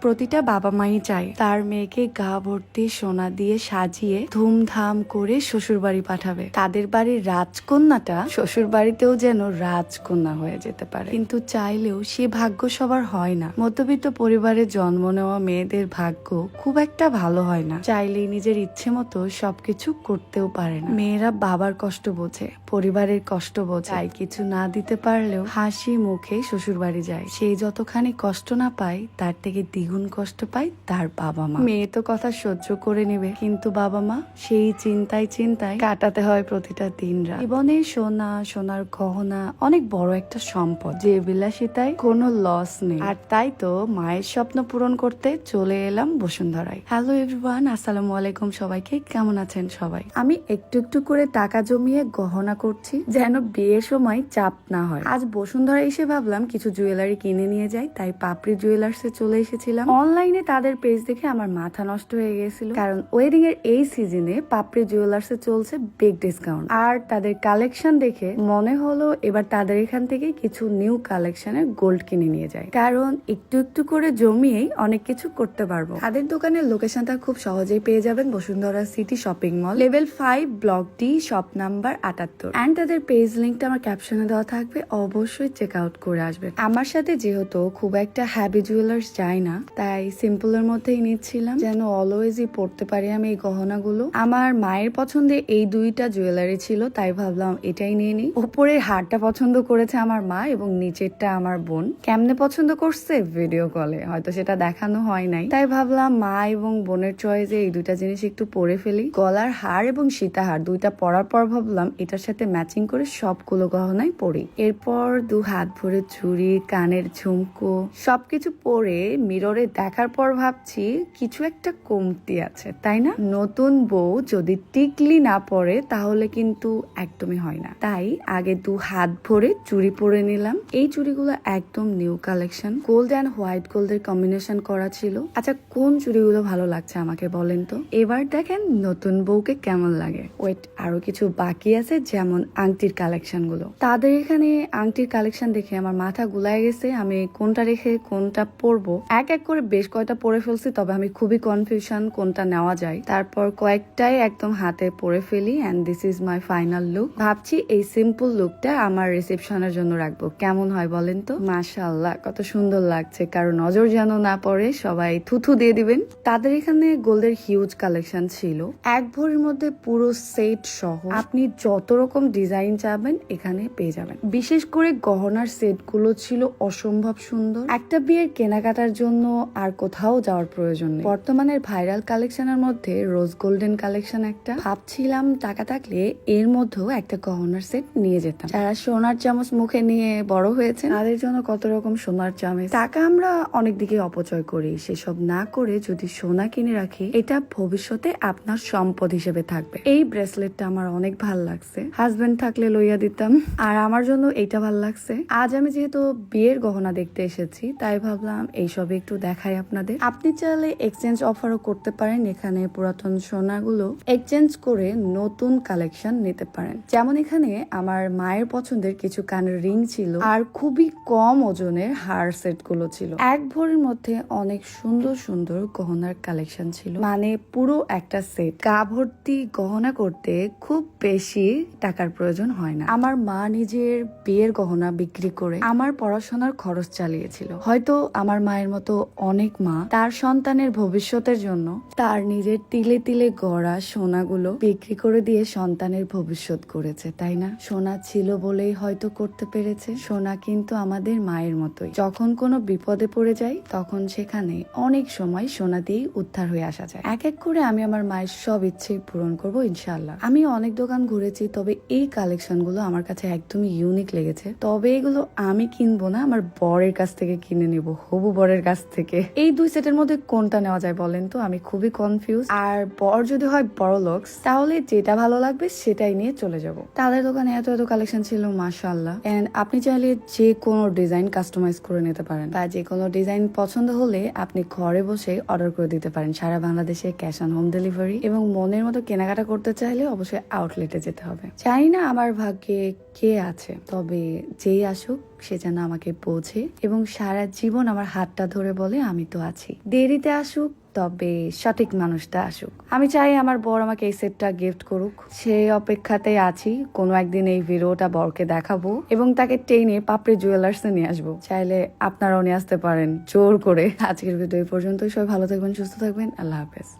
প্রতিটা বাবা মাই চায় তার মেয়েকে গা ভর্তি সোনা দিয়ে সাজিয়ে ধুমধাম করে শ্বশুর বাড়ি পাঠাবে। তাদের বাড়ির রাজকন্যাটা শ্বশুর বাড়িতেও যেন রাজকন্যা হয়ে যেতে পারে, কিন্তু চাইলেও সে ভাগ্য সবার হয় না। মধ্যবিত্ত পরিবারে জন্ম নেওয়া মেয়েদের ভাগ্য খুব একটা ভালো হয় না, চাইলেই নিজের ইচ্ছে মতো সবকিছু করতেও পারে না। মেয়েরা বাবার কষ্ট বোঝে, পরিবারের কষ্ট বোঝে, তাই কিছু না দিতে পারলেও হাসি মুখে শ্বশুর বাড়ি যায়। সেই যতখানি কষ্ট না পায় তার থেকে দ্বিগুণ কষ্ট পায় তার বাবা মা। মেয়ে তো কথা সহ্য করে নেবে, কিন্তু বাবা মা সেই চিন্তায় কাটাতে হয় প্রতিটা দিন রাত। জীবনে সোনার গহনা অনেক বড় একটা সম্পদ, যে বিলাসিতায় কোনো লস নেই। আর তাই তো মায়ের স্বপ্ন পূরণ করতে চলে এলাম বসুন্ধরায়। হ্যালো এভরিওয়ান, আসসালামু আলাইকুম সবাইকে। কেমন আছেন সবাই? আমি একটু একটু করে টাকা জমিয়ে গহনা করছি যেন বিয়ের সময় চাপ না হয়। আজ বসুন্ধরা এসে ভাবলাম কিছু জুয়েলারি কিনে নিয়ে যাই, তাই পাপড়ি জুয়েলার্সে চলে এসেছিলাম। অনলাইনে তাদের পেজ দেখে আমার মাথা নষ্ট হয়ে গেছিল, কারণ ওয়েডিং এর এই সিজনে পাপড়ি জুয়েলার্সে চলছে বিগ ডিসকাউন্ট। আর তাদের কালেকশন দেখে মনে হলো এবার তাদের এখান থেকে কিছু নিউ কালেকশনের গোল্ড কিনে নিয়ে যায়, কারণ একটু একটু করে জমিয়েই অনেক কিছু করতে পারবো। তাদের দোকানের লোকেশনটা খুব সহজেই পেয়ে যাবেন, Bashundhara City Shopping Mall, level 5 block D, shop number 78। And তাদের পেজ লিঙ্কটা আমার ক্যাপশনে দেওয়া থাকবে, অবশ্যই চেক আউট করে আসবেন। আমার সাথে যেহেতু খুব একটা হ্যাভি জুয়েলার্স যায় না, তাই সিম্পলের মধ্যেই নিচ্ছিলাম, যেন অলওয়েজই পড়তে পারি আমি এই গহনাগুলো। আমার মায়ের পছন্দে এই দুইটা জুয়েলারি ছিল, তাই ভাবলাম এটাই নিয়ে নিই। উপরের হারটা পছন্দ করেছে আমার মা এবং নিচেরটা আমার বোন। কেমনে পছন্দ করছে ভিডিও কলে, হয়তো সেটা দেখানো হয় নাই, তাই ভাবলাম মা এবং বোনের চয়েসে এই দুইটা জিনিস একটু পরে ফেলি। গলার হার এবং সীতাহার দুইটা পরার পর ভাবলাম এটার সাথে ম্যাচিং করে সবগুলো গহনাই পরি। এরপর দু হাত ভরে চুড়ি, কানের ঝুমকো সবকিছু পরে মিররে দেখার পর ভাবছি কিছু একটা কমতি আছে, তাই না? নতুন বউ যদি টিকলি না পরে তাহলে কিন্তু একদমই হয় না। তাই আগে দু হাত ভরে চুড়ি পরে নিলাম। এই চুড়িগুলো একদম new collection, gold and white গোল্ডের কম্বিনেশন করা ছিল। আচ্ছা, কোন চুড়িগুলো ভালো লাগছে আমাকে বলেন তো। এবার দেখেন নতুন বউকে কেমন লাগে। ওয়েট, আরো কিছু বাকি আছে, যেমন আংটির কালেকশন গুলো। তাদের এখানে আংটির কালেকশন দেখে আমার মাথা গুলায় গেছে, আমি কোনটা রেখে কোনটা পরবো। এক এক করে বেশ কয়টা পরে ফেলছি, তবে আমি খুবই কনফিউশন কোনটা নেওয়া যায়। তারপর কয়েকটাই একদম হাতে পরে ফেলি, and this is my final look. ভাবছি এই সিম্পল লুকটা আমার রিসেপশনের জন্য রাখবো, কেমন হয় বলেন তো। মাশাআল্লাহ, কত সুন্দর লাগছে, কারণ নজর যেন না পড়ে, সবাই থুথু দিয়ে দিবেন। তাদের এখানে গোল্ডের হিউজ কালেকশন ছিল, এক ভরির মধ্যে পুরো সেট সহ আপনি যত রকম ডিজাইন চাবেন এখানে পেয়ে যাবেন। বিশেষ করে গহনার সেট গুলো ছিল অসম্ভব সুন্দর, একটা বিয়ের কেনাকাটার জন্য আর কোথাও যাওয়ার প্রয়োজন নেই। বর্তমানের ভাইরাল কালেকশনের মধ্যে রোজ গোল্ডেন কালেকশন একটা। ভাবছিলাম টাকা থাকলে এর মধ্যেও একটা গহনার সেট নিয়ে যেতাম। যারা সোনার চামচ মুখে নিয়ে বড় হয়েছে তাদের জন্য কত রকম সোনার চামচ। টাকা আমরা অনেক দিকে অপচয় করি, সেসব না করে যদি সোনা কিনে রাখি, এটা ভবিষ্যতে আপনার সম্পদ হিসেবে থাকবে। এই ব্রেসলেটটা আমার অনেক ভাল লাগছে, হাজবেন্ড থাকলে লইয়া দিতাম। আর আমার জন্য এইটা ভাল লাগছে। আজ আমি যেহেতু বিয়ের গহনা দেখতে এসেছি, তাই ভাবলাম এইসব একটু দেখাই আপনাদের। আপনি চাইলে এক্সচেঞ্জ অফারও করতে পারেন, এখানে পুরাতন সোনাগুলো এক্সচেঞ্জ করে নতুন কালেকশন নিতে পারেন। যেমন এখানে আমার মায়ের পছন্দের কিছু কানের রিং ছিল, আর খুবই কম ওজনের হার সেট গুলো ছিল। এক ভরির মধ্যে অনেক সুন্দর সুন্দর গহনার কালেকশন ছিল, মানে পুরো একটা সেট। গা ভর্তি গহনা করতে খুব বেশি টাকার প্রয়োজন হয় না। আমার মা নিজের বিয়ের গহনা বিক্রি করে আমার পড়াশোনার খরচ চালিয়েছিল। হয়তো আমার মায়ের মতো অনেক মা তার সন্তানের ভবিষ্যতের জন্য তার নিজের তিলে তিলে গড়া সোনাগুলো বিক্রি করে দিয়ে সন্তানের ভবিষ্যৎ করেছে, তাই না? সোনা ছিল বলেই হয়তো করতে পেরেছে। সোনা কিন্তু আমাদের মায়ের মতোই, যখন কোনো বিপদে পড়ে যায় তখন সেখানে অনেক সময় সোনা দিয়েই উদ্ধার হয়ে আসা যায়। এক এক করে আমি আমার মায়ের সব ইচ্ছে পূরণ করব ইনশাআল্লাহ। আমি অনেক দোকান ঘুরেছি, তবে এই কালেকশন গুলো আমার কাছে একদমই ইউনিক লেগেছে। তবে এগুলো আমি কিনবো না, আমার বরের কাছ থেকে কিনে নেব, হবু বরের কাছ থেকে। এই দুই সেটের মধ্যে কোনটা নেওয়া যায় বলেন তো, আমি খুবই কনফিউজ। আর বর যদি হয় বড় লোকস, তাহলে যেটা ভালো লাগবে সেটাই নিয়ে চলে যাব। তাদের দোকানে এত এত কালেকশন ছিল মাশাআল্লাহ। এন্ড আপনি চাইলে যে কোনো ডিজাইন কাস্টমাইজ করে নিতে পারেন, বা যে কোনো ডিজাইন পছন্দ হলে আপনি ঘরে বসে অর্ডার করে দিতে পারেন। সারা বাংলাদেশে ক্যাশ অন হোম ডেলিভারি। এবং মনের মতো কেনাকাটা করতে চাইলে অবশ্যই আউটলেটে যেতে হবে। জানি না আমার ভাগ্যে কে আছে, তবে যেই আসুক সে যেন আমাকে বোঝে এবং সারা জীবন আমার হাতটা ধরে বলে আমি তো আছি। দেরিতে আসুক, তবে সঠিক মানুষটা আসুক। আমি চাই আমার বর আমাকে এই সেটটা গিফট করুক। সেই অপেক্ষাতেই আছি। কোনো একদিন এই ভিডিওটা বরকে দেখাবো এবং তাকে টেনে পাপড়ি জুয়েলার্সে নিয়ে আসবো। চাইলে আপনারাও নিয়ে আসতে পারেন জোর করে। আজকের ভিডিও এই পর্যন্তই। সবাই ভালো থাকবেন, সুস্থ থাকবেন। আল্লাহ হাফেজ।